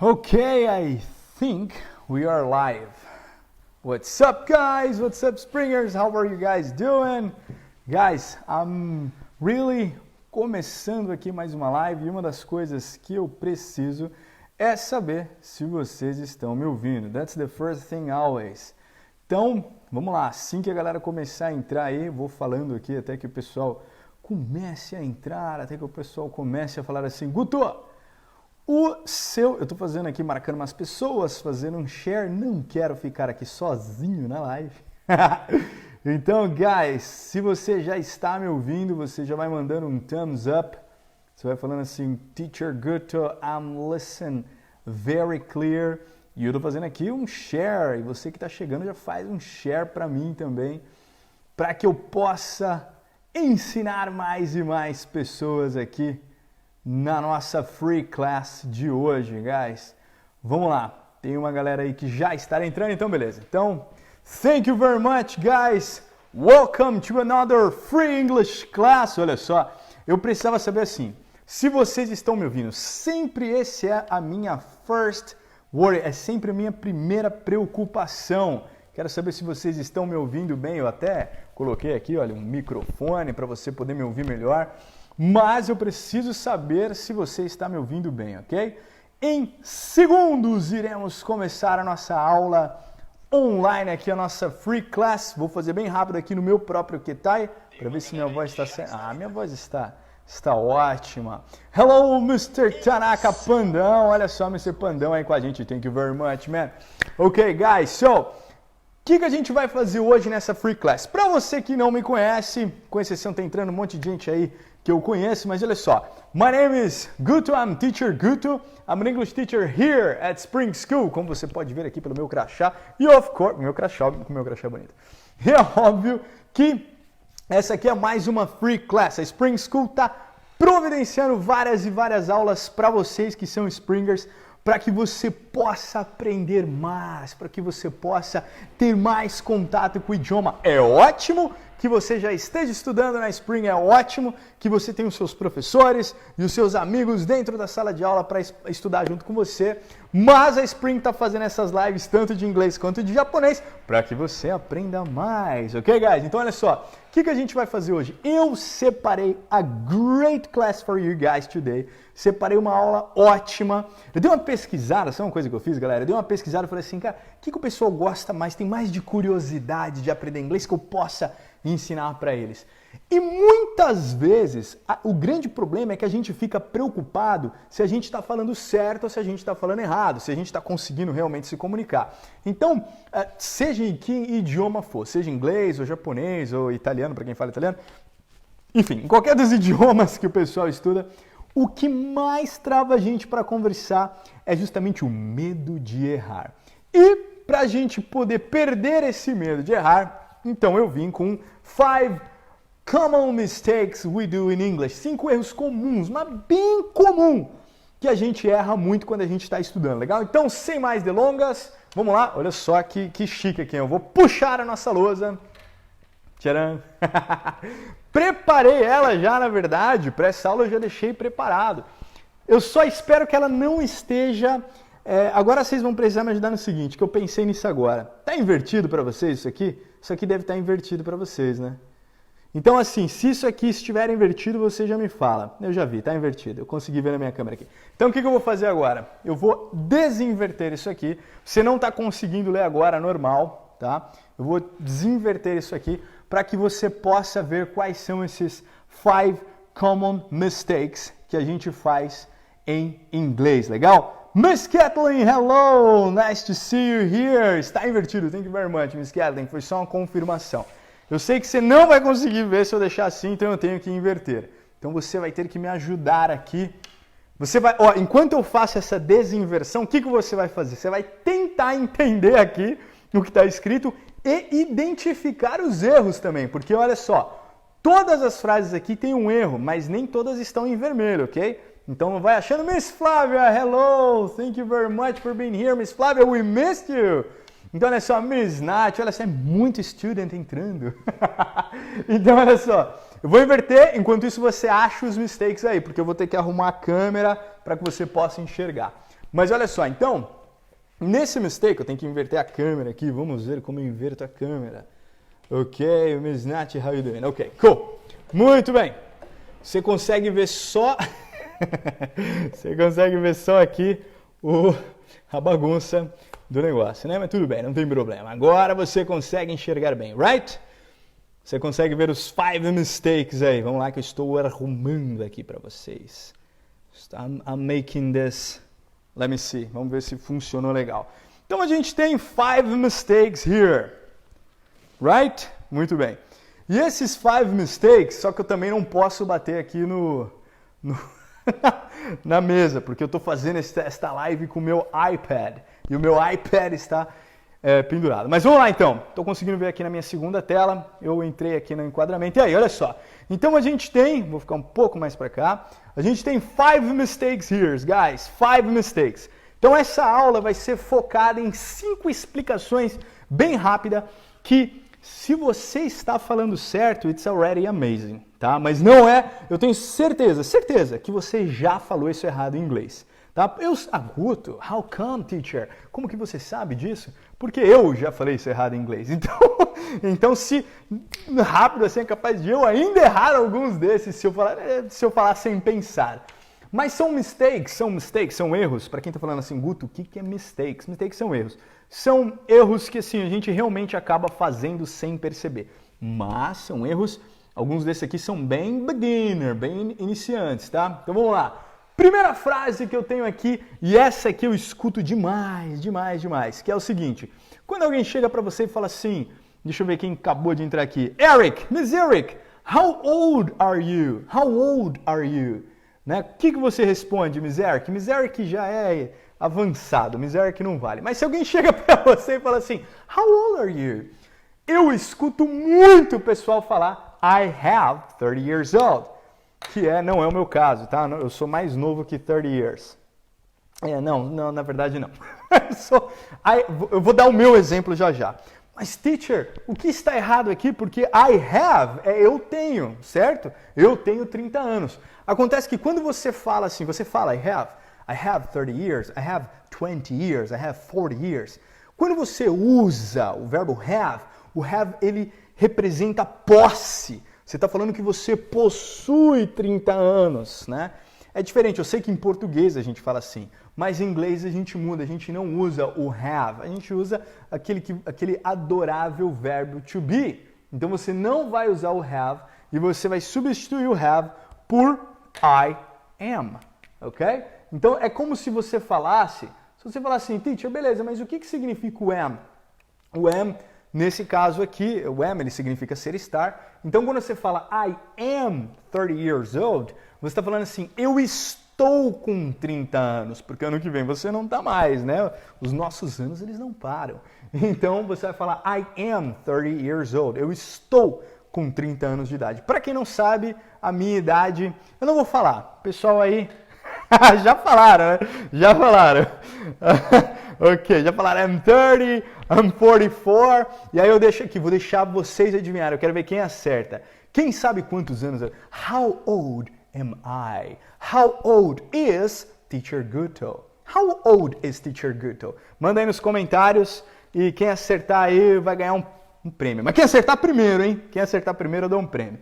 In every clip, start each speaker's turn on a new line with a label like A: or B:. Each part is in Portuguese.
A: Okay, I think we are live. What's up, guys? What's up, Springers? How are you guys doing? Guys, I'm really começando aqui mais uma live e uma das coisas que eu preciso é saber se vocês estão me ouvindo. That's the first thing always. Então, vamos lá. Assim que a galera começar a entrar aí, vou falando aqui até que o pessoal comece a entrar, até que o pessoal comece a falar assim, Guto, eu tô fazendo aqui, marcando umas pessoas, fazendo um share, não quero ficar aqui sozinho na live. Então, guys, se você já está me ouvindo, você já vai mandando um thumbs up, você vai falando assim, Teacher Guto, I'm listening very clear, e eu tô fazendo aqui um share, e você que está chegando já faz um share para mim também, para que eu possa ensinar mais e mais pessoas aqui na nossa free class de hoje, guys. Vamos lá, tem uma galera aí que já está entrando, então beleza. Então, thank you very much, guys. Welcome to another free English class. Olha só, eu precisava saber assim, se vocês estão me ouvindo, sempre esse é a minha first worry, é sempre a minha primeira preocupação. Quero saber se vocês estão me ouvindo bem, eu até coloquei aqui, olha, um microfone para você poder me ouvir melhor. Mas eu preciso saber se você está me ouvindo bem, ok? Em segundos iremos começar a nossa aula online aqui, a nossa free class. Vou fazer bem rápido aqui no meu próprio Ketai, para ver se minha voz está... minha voz está ótima. Hello, Mr. Tanaka Pandão. Olha só, Mr. Pandão aí com a gente. Thank you very much, man. Ok, guys, so... O que a gente vai fazer hoje nessa free class? Para você que não me conhece, com exceção tá entrando um monte de gente aí que eu conheço, mas olha só. My name is Guto, I'm Teacher Guto. I'm an English teacher here at Spring School, como você pode ver aqui pelo meu crachá. E of course, meu crachá é bonito. E é óbvio que essa aqui é mais uma free class. A Spring School tá providenciando várias e várias aulas para vocês que são Springers, para que você possa aprender mais, para que você possa ter mais contato com o idioma. É ótimo que você já esteja estudando na Spring, é ótimo que você tenha os seus professores e os seus amigos dentro da sala de aula para estudar junto com você, mas a Spring está fazendo essas lives tanto de inglês quanto de japonês para que você aprenda mais, ok, guys? Então, olha só, o que a gente vai fazer hoje? Eu separei a great class for you guys today, separei uma aula ótima, eu dei uma pesquisada, sabe uma coisa que eu fiz, galera? Eu dei uma pesquisada e falei assim, cara, o que o pessoal gosta mais, tem mais de curiosidade de aprender inglês que eu possa ensinar para eles. E muitas vezes, o grande problema é que a gente fica preocupado se a gente está falando certo ou se a gente está falando errado, se a gente está conseguindo realmente se comunicar. Então, seja em que idioma for, seja inglês ou japonês ou italiano, para quem fala italiano, enfim, em qualquer dos idiomas que o pessoal estuda, o que mais trava a gente para conversar é justamente o medo de errar. E para a gente poder perder esse medo de errar, então eu vim com 5 common mistakes we do in English. 5 erros comuns, mas bem comum, que a gente erra muito quando a gente está estudando, legal? Então, sem mais delongas, vamos lá. Olha só que chique aqui. Eu vou puxar a nossa lousa. Tcharam! Preparei ela já, na verdade. Para essa aula eu já deixei preparado. Eu só espero que ela não esteja... agora vocês vão precisar me ajudar no seguinte, que eu pensei nisso agora. Tá invertido para vocês isso aqui? Isso aqui deve estar invertido para vocês, né? Então, assim, se isso aqui estiver invertido, você já me fala. Eu já vi, tá invertido. Eu consegui ver na minha câmera aqui. Então, o que eu vou fazer agora? Eu vou desinverter isso aqui. Você não está conseguindo ler agora normal, tá? Eu vou desinverter isso aqui para que você possa ver quais são esses 5 common mistakes que a gente faz em inglês, legal? Miss Kathleen, hello! Nice to see you here! Está invertido, thank you very much, Miss Kathleen. Foi só uma confirmação. Eu sei que você não vai conseguir ver se eu deixar assim, então eu tenho que inverter. Então você vai ter que me ajudar aqui. Você vai, enquanto eu faço essa desinversão, o que você vai fazer? Você vai tentar entender aqui o que está escrito e identificar os erros também, porque olha só, todas as frases aqui têm um erro, mas nem todas estão em vermelho, ok? Então não vai achando, Miss Flávia, hello, thank you very much for being here, Miss Flávia, we missed you. Então olha só, Miss Nath, olha só, é muito student entrando. Então olha só, eu vou inverter, enquanto isso você acha os mistakes aí, porque eu vou ter que arrumar a câmera para que você possa enxergar. Mas olha só, então, nesse mistake, eu tenho que inverter a câmera aqui. Vamos ver como eu inverto a câmera. Ok, Miss Nath, how you doing? Ok, cool. Muito bem. Você consegue ver só... Você consegue ver só aqui a bagunça do negócio, né? Mas tudo bem, não tem problema. Agora você consegue enxergar bem, right? Você consegue ver os 5 mistakes aí. Vamos lá que eu estou arrumando aqui para vocês. I'm making this... Let me see. Vamos ver se funcionou legal. Então a gente tem 5 mistakes here. Right? Muito bem. E esses 5 mistakes, só que eu também não posso bater aqui na mesa, porque eu estou fazendo esta live com o meu iPad. E o meu iPad está pendurado. Mas vamos lá então. Estou conseguindo ver aqui na minha segunda tela. Eu entrei aqui no enquadramento. E aí, olha só. Então a gente tem, vou ficar um pouco mais para cá. A gente tem 5 mistakes here, guys. 5 mistakes. Então essa aula vai ser focada em 5 explicações bem rápidas que, se você está falando certo, it's already amazing, tá? Mas não é, eu tenho certeza que você já falou isso errado em inglês, tá? Guto, how come, teacher? Como que você sabe disso? Porque eu já falei isso errado em inglês. Então se rápido assim é capaz de eu ainda errar alguns desses se eu falar sem pensar. Mas são mistakes, são erros. Para quem está falando assim, Guto, o que é mistakes? Mistakes são erros. São erros que assim, a gente realmente acaba fazendo sem perceber. Mas são erros, alguns desses aqui são bem beginner, bem iniciantes, tá? Então vamos lá. Primeira frase que eu tenho aqui, e essa aqui eu escuto demais, que é o seguinte. Quando alguém chega para você e fala assim, deixa eu ver quem acabou de entrar aqui. Miss Eric, how old are you? How old are you? Né? O que você responde, Miss Eric? Miss Eric já é avançado, Miss Eric não vale. Mas se alguém chega para você e fala assim, how old are you? Eu escuto muito o pessoal falar, I have 30 years old. Que não é o meu caso, tá? Eu sou mais novo que 30 years. Não, na verdade não. Eu vou dar o meu exemplo já. Mas, teacher, o que está errado aqui? Porque I have eu tenho, certo? Eu tenho 30 anos. Acontece que quando você fala assim, você fala I have 30 years, I have 20 years, I have 40 years. Quando você usa o verbo have, o have ele representa posse. Você está falando que você possui 30 anos, né? É diferente, eu sei que em português a gente fala assim, mas em inglês a gente muda, a gente não usa o have, a gente usa aquele adorável verbo to be. Então você não vai usar o have e você vai substituir o have por I am, ok? Então é como se você falasse assim, teacher, beleza, mas o que significa o am? O am, nesse caso aqui, o am ele significa ser estar. Então quando você fala I am 30 years old, você está falando assim, eu estou com 30 anos, porque ano que vem você não está mais, né? Os nossos anos eles não param. Então você vai falar I am 30 years old, eu estou com 30 anos de idade. Para quem não sabe, a minha idade, eu não vou falar. Pessoal aí, já falaram, né? Já falaram. Ok, já falaram, I'm 30, I'm 44. E aí eu deixo aqui, vou deixar vocês adivinharem. Eu quero ver quem acerta. Quem sabe quantos anos eu... How old am I? How old is Teacher Guto? How old is Teacher Guto? Manda aí nos comentários e quem acertar aí vai ganhar um prêmio. Mas quem acertar primeiro, hein? Quem acertar primeiro eu dou um prêmio.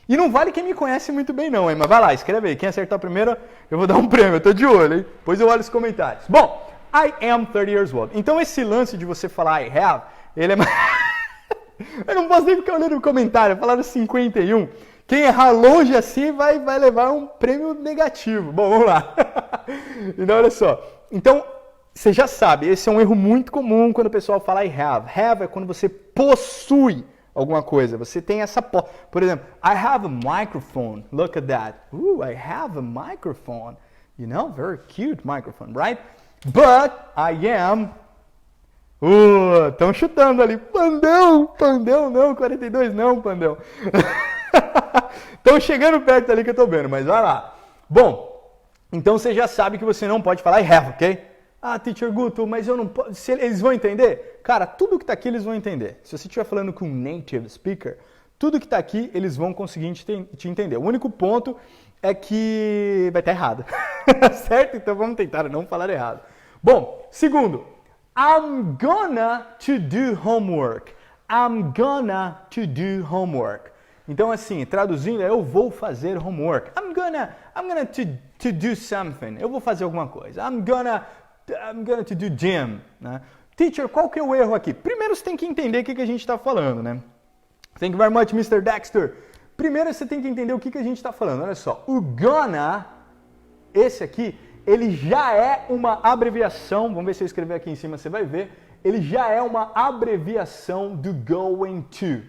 A: E não vale quem me conhece muito bem não, hein? Mas vai lá, escreve aí. Quem acertar primeiro eu vou dar um prêmio. Eu tô de olho, hein? Depois eu olho os comentários. Bom, I am 30 years old. Então esse lance de você falar I have, ele é... Eu não posso nem ficar olhando no comentário. Falaram 51. Quem errar longe assim vai levar um prêmio negativo. Bom, vamos lá. Então, olha só. Então, você já sabe, esse é um erro muito comum quando o pessoal fala I have. Have é quando você possui alguma coisa. Você tem essa posse. Por exemplo, I have a microphone. Look at that. I have a microphone. You know, very cute microphone, right? But I am... Estão chutando ali. Pandão não, 42 não, Pandão. Estão chegando perto ali que eu tô vendo, mas vai lá. Bom, então você já sabe que você não pode falar I have, ok? Ah, Teacher Guto, mas eu não posso... Eles vão entender? Cara, tudo que tá aqui eles vão entender. Se você estiver falando com um native speaker, tudo que tá aqui eles vão conseguir te entender. O único ponto é que vai estar errado. Certo? Então vamos tentar não falar errado. Bom, segundo, I'm gonna to do homework. I'm gonna to do homework. Então, assim, traduzindo, eu vou fazer homework. I'm gonna to do something. Eu vou fazer alguma coisa. I'm gonna to do gym. Né? Teacher, qual que é o erro aqui? Primeiro você tem que entender o que a gente está falando, né? Thank you very much, Mr. Dexter. Primeiro você tem que entender o que a gente está falando. Olha só, o gonna, esse aqui, ele já é uma abreviação. Vamos ver se eu escrever aqui em cima, você vai ver. Ele já é uma abreviação do going to.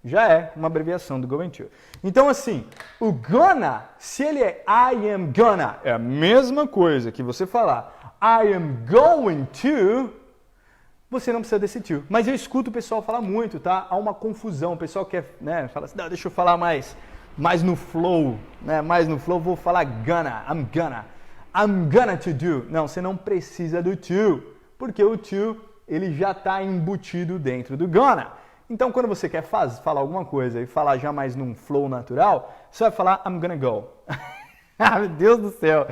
A: Já é uma abreviação do going to. Então, assim, o gonna, se ele é I am gonna, é a mesma coisa que você falar I am going to, você não precisa desse to. Mas eu escuto o pessoal falar muito, tá? Há uma confusão. O pessoal quer, né, fala assim, não, deixa eu falar mais no flow, né? Mais no flow, vou falar gonna, I'm gonna to do. Não, você não precisa do to, porque o to, ele já está embutido dentro do gonna. Então, quando você quer falar alguma coisa e falar já mais num flow natural, você vai falar I'm gonna go. Ah, meu Deus do céu.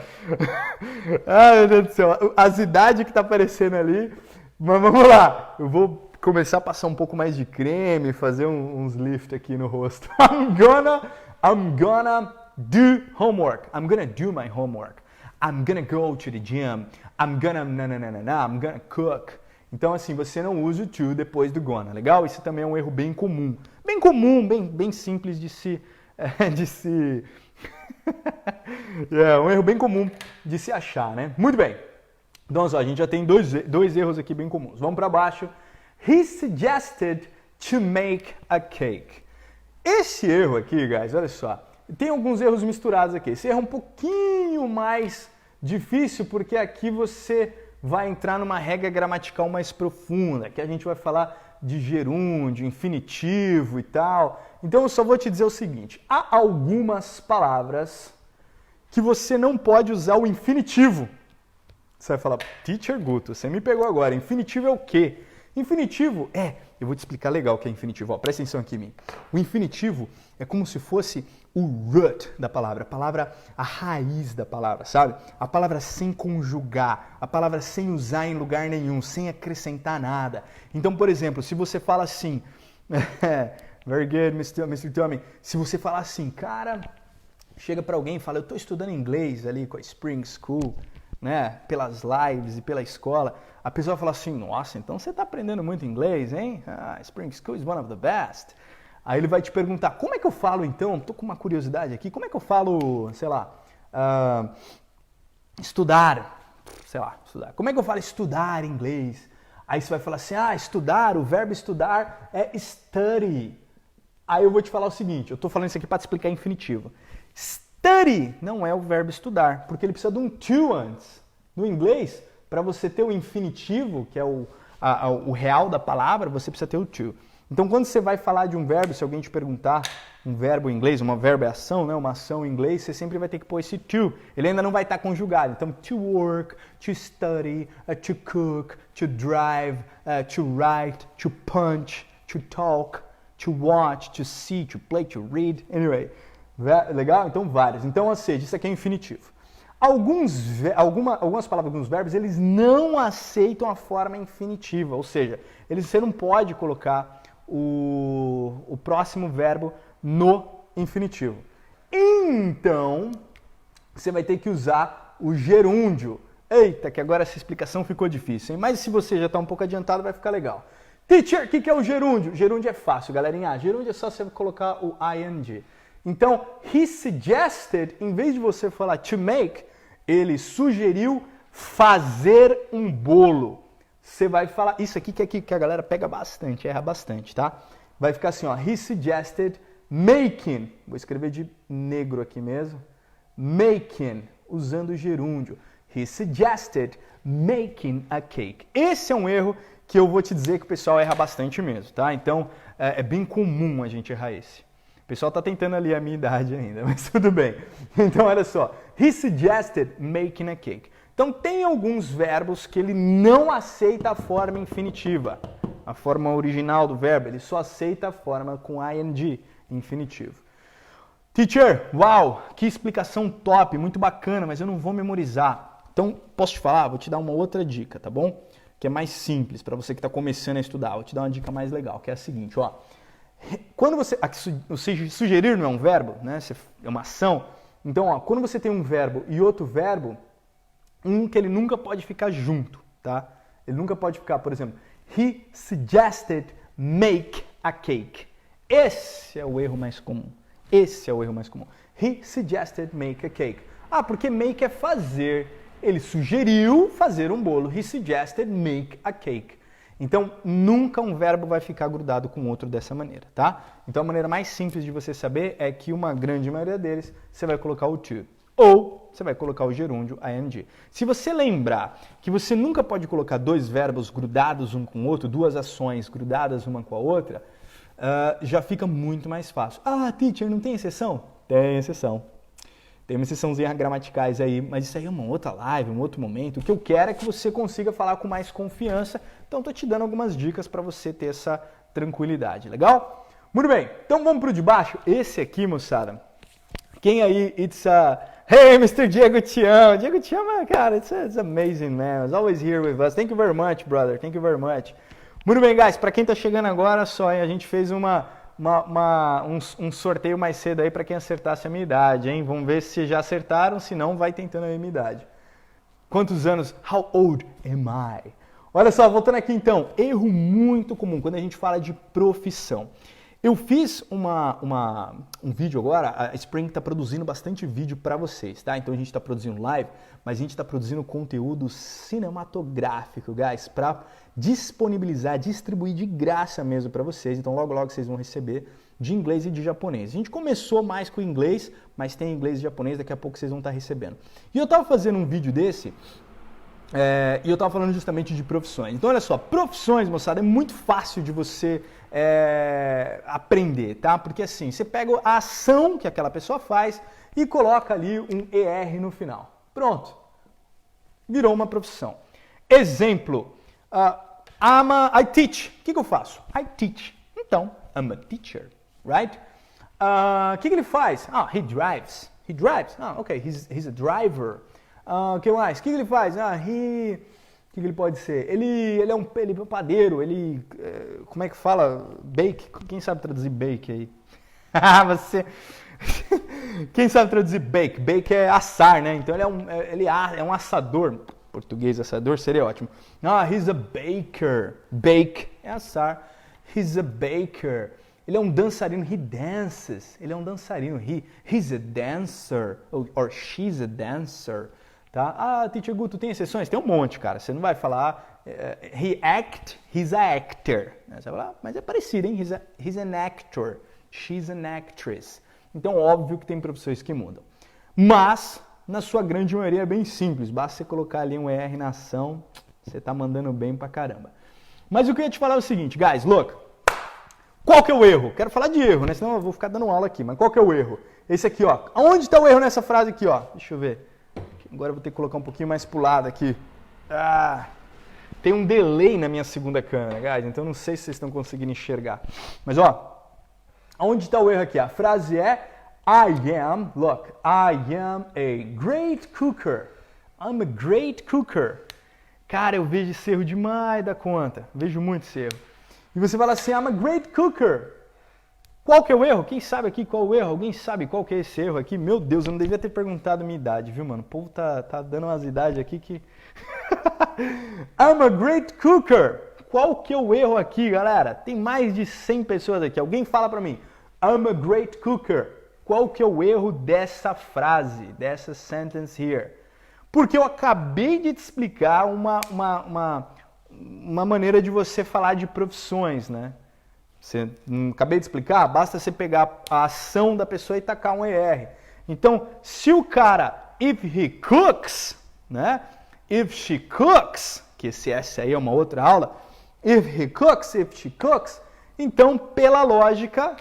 A: Ah, meu Deus do céu. As idades que tá aparecendo ali. Mas vamos lá. Eu vou começar a passar um pouco mais de creme, fazer uns lift aqui no rosto. I'm gonna do homework. I'm gonna do my homework. I'm gonna go to the gym. I'm gonna cook. Então, assim, você não usa o to depois do gonna, legal? Isso também é um erro bem comum. Bem comum, bem simples de se... É um erro bem comum de se achar, né? Muito bem. Então, olha só, a gente já tem dois erros aqui bem comuns. Vamos para baixo. He suggested to make a cake. Esse erro aqui, guys, olha só. Tem alguns erros misturados aqui. Esse erro é um pouquinho mais difícil, porque aqui você vai entrar numa regra gramatical mais profunda, que a gente vai falar de gerúndio, infinitivo e tal. Então eu só vou te dizer o seguinte, há algumas palavras que você não pode usar o infinitivo. Você vai falar, Teacher Guto, você me pegou agora, infinitivo é o quê? Infinitivo eu vou te explicar legal o que é infinitivo, ó, presta atenção aqui em mim. O infinitivo é como se fosse o root da palavra, a raiz da palavra, sabe? A palavra sem conjugar, a palavra sem usar em lugar nenhum, sem acrescentar nada. Então, por exemplo, se você fala assim, very good, Mr. Tommy, se você falar assim, cara, chega para alguém e fala, eu estou estudando inglês ali com a Spring School, né, pelas lives e pela escola, a pessoa fala assim, nossa, então você está aprendendo muito inglês, hein? Spring School is one of the best. Aí ele vai te perguntar, como é que eu falo então? Estou com uma curiosidade aqui, como é que eu falo, sei lá, estudar? Como é que eu falo estudar em inglês? Aí você vai falar assim, estudar, o verbo estudar é study. Aí eu vou te falar o seguinte, eu estou falando isso aqui para te explicar infinitivo. Study não é o verbo estudar, porque ele precisa de um to antes. No inglês, para você ter o infinitivo, que é o real da palavra, você precisa ter o to. Então, quando você vai falar de um verbo, se alguém te perguntar um verbo em inglês, uma verbo é ação, né? Uma ação em inglês, você sempre vai ter que pôr esse to. Ele ainda não vai estar conjugado. Então, to work, to study, to cook, to drive, to write, to punch, to talk, to watch, to see, to play, to read. Anyway, legal? Então, vários. Então, ou seja, isso aqui é infinitivo. Algumas palavras, alguns verbos, eles não aceitam a forma infinitiva. Ou seja, você não pode colocar o próximo verbo no infinitivo. Então, você vai ter que usar o gerúndio. Eita, que agora essa explicação ficou difícil, hein? Mas se você já está um pouco adiantado, vai ficar legal. Teacher, o que é o gerúndio? Gerúndio é fácil, galerinha. Gerúndio é só você colocar o ing. Então, he suggested, em vez de você falar to make, ele sugeriu fazer um bolo. Você vai falar, isso aqui que a galera pega bastante, erra bastante, tá? Vai ficar assim, ó, he suggested making, vou escrever de negro aqui mesmo, making, usando o gerúndio. He suggested making a cake. Esse é um erro que eu vou te dizer que o pessoal erra bastante mesmo, tá? Então, é bem comum a gente errar esse. O pessoal está tentando ali a minha idade ainda, mas tudo bem. Então, olha só. He suggested making a cake. Então, tem alguns verbos que ele não aceita a forma infinitiva. A forma original do verbo, ele só aceita a forma com ing, infinitivo. Teacher, uau, que explicação top, muito bacana, mas eu não vou memorizar. Então, posso te falar? Vou te dar uma outra dica, tá bom? Que é mais simples para você que está começando a estudar. Vou te dar uma dica mais legal, que é a seguinte, ó. Quando você sugerir não é um verbo, né? É uma ação. Então, ó, quando você tem um verbo e outro verbo, que ele nunca pode ficar junto, tá? Ele nunca pode ficar, por exemplo, he suggested make a cake. Esse é o erro mais comum. Esse é o erro mais comum. He suggested make a cake. Ah, porque make é fazer. Ele sugeriu fazer um bolo. He suggested make a cake. Então, nunca um verbo vai ficar grudado com outro dessa maneira, tá? Então, a maneira mais simples de você saber é que uma grande maioria deles, você vai colocar o to. Ou você vai colocar o gerúndio, ing. Se você lembrar que você nunca pode colocar dois verbos grudados um com o outro, duas ações grudadas uma com a outra, já fica muito mais fácil. Ah, teacher, não tem exceção? Tem exceção. Tem uma exceçãozinha gramaticais aí, mas isso aí é uma outra live, um outro momento. O que eu quero é que você consiga falar com mais confiança. Então, estou te dando algumas dicas para você ter essa tranquilidade, legal? Muito bem, então vamos para o de baixo. Esse aqui, moçada, quem aí, Hey, Mr. Diego Tião. Diego Tião, cara, it's amazing, man. It's always here with us. Thank you very much, brother. Thank you very much. Muito bem, guys, para quem está chegando agora, só, hein? A gente fez um sorteio mais cedo aí para quem acertasse a minha idade, hein? Vamos ver se já acertaram, se não, vai tentando a minha idade. Quantos anos? How old am I? Olha só, voltando aqui então, erro muito comum quando a gente fala de profissão. Eu fiz um vídeo agora, a Spring está produzindo bastante vídeo para vocês, tá? Então a gente está produzindo live, mas a gente está produzindo conteúdo cinematográfico, guys, para disponibilizar, distribuir de graça mesmo para vocês. Então logo logo vocês vão receber de inglês e de japonês. A gente começou mais com inglês, mas tem inglês e japonês, daqui a pouco vocês vão estar recebendo. E eu estava fazendo um vídeo desse, e eu estava falando justamente de profissões. Então olha só, profissões, moçada, é muito fácil de você aprender, tá? Porque assim, você pega a ação que aquela pessoa faz e coloca ali um ER no final. Pronto. Virou uma profissão. Exemplo, I teach. O que eu faço? I teach. Então, I'm a teacher, right? O que ele faz? He drives. He drives. Ok, he's a driver. O que mais? O que ele faz? O que ele pode ser? Ele é um padeiro, como é que fala? Bake? Quem sabe traduzir bake aí? Você... Quem sabe traduzir bake? Bake é assar, né? Então ele é um assador. Português, assador seria ótimo. He's a baker. Bake é assar. He's a baker. Ele é um dançarino. He dances. Ele é um dançarino. He's a dancer. Or she's a dancer. Tá? Teacher Gu, tu tem exceções? Tem um monte, cara. Você não vai falar he's a actor. Você vai falar, mas é parecido, hein? He's an actor. She's an actress. Então, óbvio que tem profissões que mudam. Mas, na sua grande maioria, é bem simples. Basta você colocar ali um ER na ação, você tá mandando bem pra caramba. Mas o que eu ia te falar é o seguinte, guys, look. Qual que é o erro? Quero falar de erro, né? Senão eu vou ficar dando aula aqui. Mas qual que é o erro? Esse aqui, ó. Onde está o erro nessa frase aqui, ó? Deixa eu ver. Agora eu vou ter que colocar um pouquinho mais pro lado aqui. Tem um delay na minha segunda câmera, guys, então não sei se vocês estão conseguindo enxergar. Mas ó, onde está o erro aqui? A frase é I am a great cooker. I'm a great cooker. Cara, eu vejo esse erro demais da conta. Vejo muito esse erro. E você fala assim, I'm a great cooker. Qual que é o erro? Quem sabe aqui qual é o erro? Alguém sabe qual que é esse erro aqui? Meu Deus, eu não devia ter perguntado a minha idade, viu, mano? O povo tá dando umas idades aqui que... I'm a great cooker. Qual que é o erro aqui, galera? Tem mais de 100 pessoas aqui. Alguém fala pra mim. I'm a great cooker. Qual que é o erro dessa frase, dessa sentence here? Porque eu acabei de te explicar uma maneira de você falar de profissões, né? Acabei de explicar, basta você pegar a ação da pessoa e tacar um ER. Então, se o cara, if he cooks, né? If she cooks, que esse S aí é uma outra aula, if he cooks, if she cooks, então, pela lógica,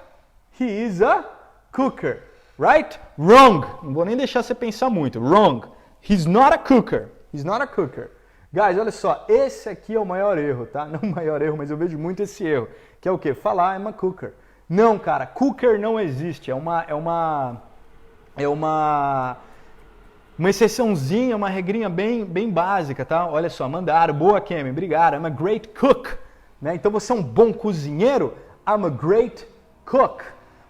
A: he is a cooker, right? Wrong. Não vou nem deixar você pensar muito. Wrong. He's not a cooker. He's not a cooker. Guys, olha só, esse aqui é o maior erro, tá? Não o maior erro, mas eu vejo muito esse erro. Que é o quê? Falar I'm a cooker. Não, cara, cooker não existe. Uma exceçãozinha, uma regrinha bem básica, tá? Olha só, mandaram, boa Kemi, obrigado. I'm a great cook, né? Então você é um bom cozinheiro? I'm a great cook.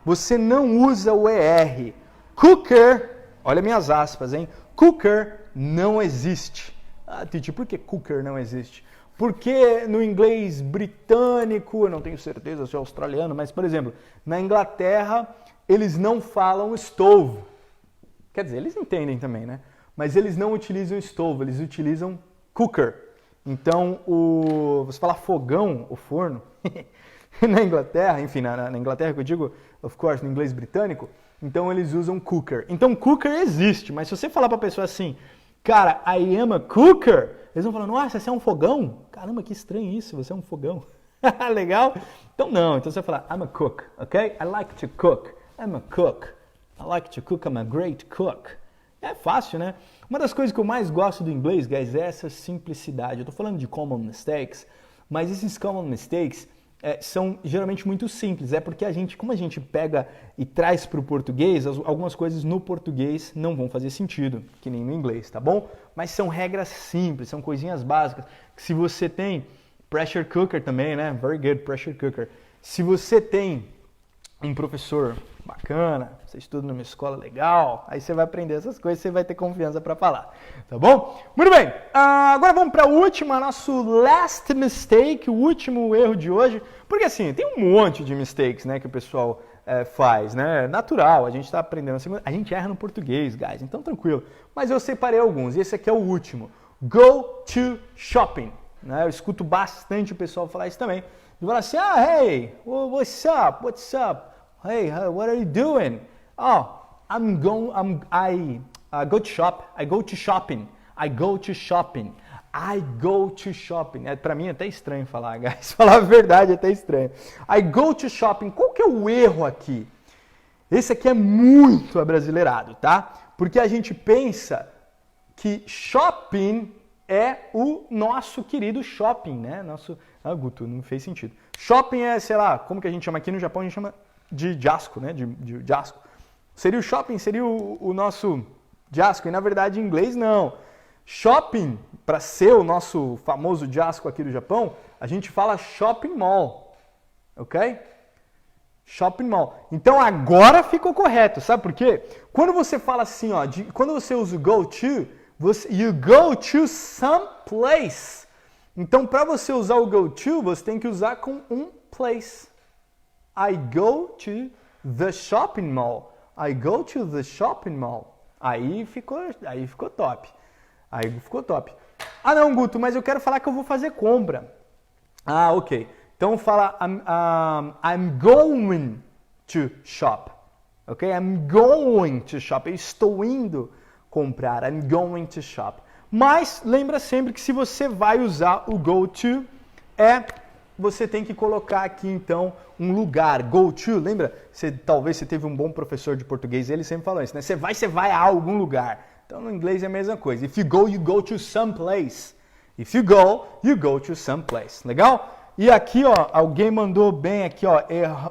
A: Você não usa o ER. Cooker, olha minhas aspas, hein? Cooker não existe. Ah, Titi, por que cooker não existe? Porque no inglês britânico, eu não tenho certeza se é australiano, mas, por exemplo, na Inglaterra, eles não falam stove. Quer dizer, eles entendem também, né? Mas eles não utilizam stove, eles utilizam cooker. Então, você fala fogão, o forno, na Inglaterra, enfim, na Inglaterra que eu digo, of course, no inglês britânico, então eles usam cooker. Então, cooker existe, mas se você falar pra pessoa assim, cara, I am a cooker, eles vão falar, nossa, você é um fogão? Caramba, que estranho isso, você é um fogão. Legal? Então não, então você vai falar, I'm a cook, ok? I like to cook, I'm a cook. I like to cook, I'm a great cook. É fácil, né? Uma das coisas que eu mais gosto do inglês, guys, é essa simplicidade. Eu tô falando de common mistakes, mas esses common mistakes são geralmente muito simples. É porque como a gente pega e traz para o português, algumas coisas no português não vão fazer sentido, que nem no inglês, tá bom? Mas são regras simples, são coisinhas básicas. Se você tem pressure cooker também, né? Very good, pressure cooker. Se você tem um professor bacana, você estuda numa escola legal, aí você vai aprender essas coisas, você vai ter confiança para falar, tá bom? Muito bem, agora vamos para o último, nosso last mistake, o último erro de hoje, porque assim, tem um monte de mistakes, né, que o pessoal faz, né, natural, a gente está aprendendo, a gente erra no português, guys, então tranquilo, mas eu separei alguns, e esse aqui é o último, go to shopping, né, eu escuto bastante o pessoal falar isso também, e falar assim, hey, what's up? Hey, what are you doing? Oh, I go to shop. I go to shopping. I go to shopping. I go to shopping. Pra mim é até estranho falar, guys. Falar a verdade é até estranho. I go to shopping. Qual que é o erro aqui? Esse aqui é muito abrasileirado, tá? Porque a gente pensa que shopping é o nosso querido shopping, né? Guto, não fez sentido. Shopping é, sei lá, como que a gente chama aqui no Japão? A gente chama de jasco, né? De jasco. Seria o shopping, seria o nosso jasco. E na verdade em inglês não. Shopping, para ser o nosso famoso jasco aqui do Japão, a gente fala shopping mall. Ok? Shopping mall. Então agora ficou correto. Sabe por quê? Quando você fala assim, ó, quando você usa o go to, you go to some place. Então para você usar o go to, você tem que usar com um place. I go to the shopping mall. I go to the shopping mall. Aí ficou top. Aí ficou top. Ah não, Guto, mas eu quero falar que eu vou fazer compra. Ah, ok. Então fala I'm going to shop. Ok? I'm going to shop. Eu estou indo comprar. I'm going to shop. Mas lembra sempre que se você vai usar o go to, você tem que colocar aqui, então, um lugar. Go to, lembra? Talvez você teve um bom professor de português, ele sempre falou isso, né? Você vai a algum lugar. Então, no inglês é a mesma coisa. If you go to some place. If you go to some place. Legal? E aqui, ó, alguém mandou bem aqui, ó,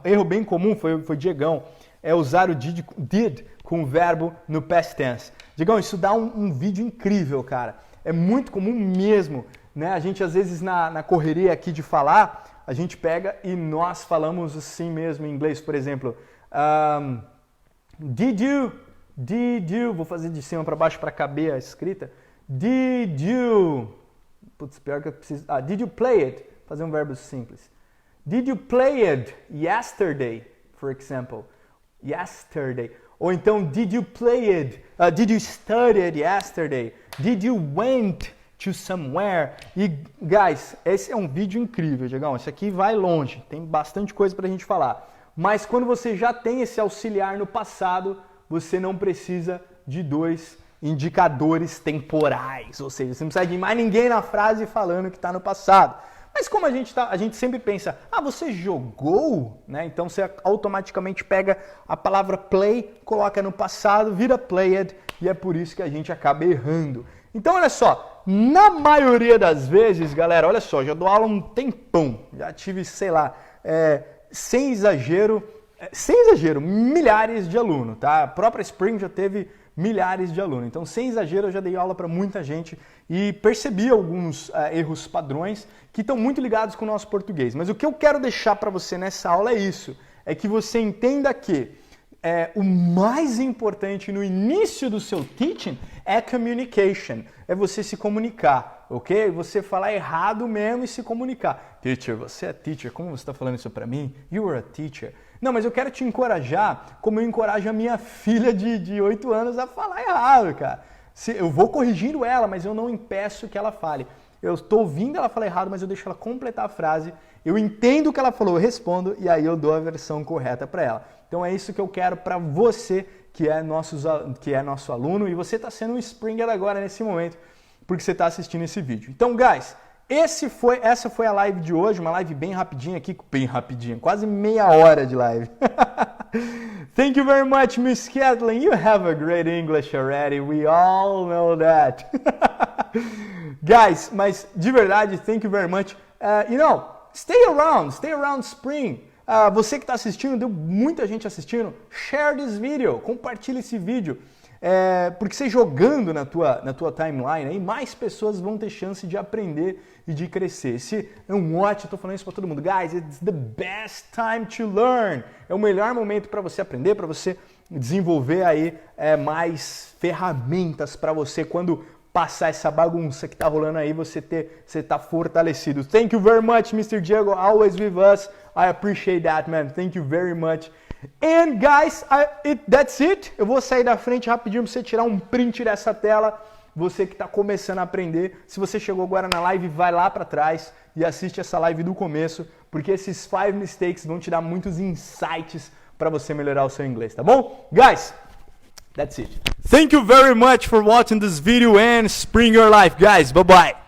A: erro bem comum, foi Diegão, é usar o did com o verbo no past tense. Diegão, isso dá um vídeo incrível, cara. É muito comum mesmo. Né? A gente, às vezes, na correria aqui de falar, a gente pega e nós falamos assim mesmo em inglês. Por exemplo, did you, vou fazer de cima para baixo para caber a escrita. Did you, putz, pior que eu preciso, did you play it? Fazer um verbo simples. Did you play it yesterday, for example? Yesterday. Ou então, did you play it? Did you study it yesterday? Did you went to somewhere? E, guys, esse é um vídeo incrível, Diegão. Esse aqui vai longe, tem bastante coisa pra gente falar. Mas quando você já tem esse auxiliar no passado, você não precisa de dois indicadores temporais. Ou seja, você não precisa de mais ninguém na frase falando que está no passado. Mas como a gente sempre pensa, você jogou, né? Então você automaticamente pega a palavra play, coloca no passado, vira played, e é por isso que a gente acaba errando. Então olha só, na maioria das vezes, galera, olha só, já dou aula um tempão, já tive, sei lá, sem exagero, milhares de alunos, tá? A própria Spring já teve milhares de alunos. Então, sem exagero, eu já dei aula para muita gente e percebi alguns erros padrões que estão muito ligados com o nosso português. Mas o que eu quero deixar para você nessa aula é isso, é que você entenda que o mais importante no início do seu teaching é communication, é você se comunicar, ok? Você falar errado mesmo e se comunicar. Teacher, você é teacher, como você está falando isso para mim? You are a teacher. Não, mas eu quero te encorajar como eu encorajo a minha filha de 8 anos a falar errado, cara. Eu vou corrigindo ela, mas eu não impeço que ela fale. Eu estou ouvindo ela falar errado, mas eu deixo ela completar a frase. Eu entendo o que ela falou, eu respondo e aí eu dou a versão correta para ela. Então é isso que eu quero para você que é nosso aluno e você está sendo um Springer agora nesse momento porque você está assistindo esse vídeo. Então, guys, essa foi a live de hoje, uma live bem rapidinha aqui, quase meia hora de live. Thank you very much, Miss Kathleen. You have a great English already. We all know that. Guys, mas de verdade, thank you very much. Stay around Spring. Você que está assistindo, deu muita gente assistindo, share this video, compartilhe esse vídeo. Porque você jogando na tua timeline, aí mais pessoas vão ter chance de aprender e de crescer. Esse é um ótimo, estou falando isso para todo mundo. Guys, it's the best time to learn. É o melhor momento para você aprender, para você desenvolver aí mais ferramentas para você quando passar essa bagunça que tá rolando aí, você tá fortalecido. Thank you very much, Mr. Diego, always with us. I appreciate that, man. Thank you very much. And guys, that's it. Eu vou sair da frente rapidinho para você tirar um print dessa tela. Você que está começando a aprender, se você chegou agora na live, vai lá para trás e assiste essa live do começo, porque esses 5 mistakes vão te dar muitos insights para você melhorar o seu inglês, tá bom? Guys, that's it. Thank you very much for watching this video and spring your life, guys. Bye-bye.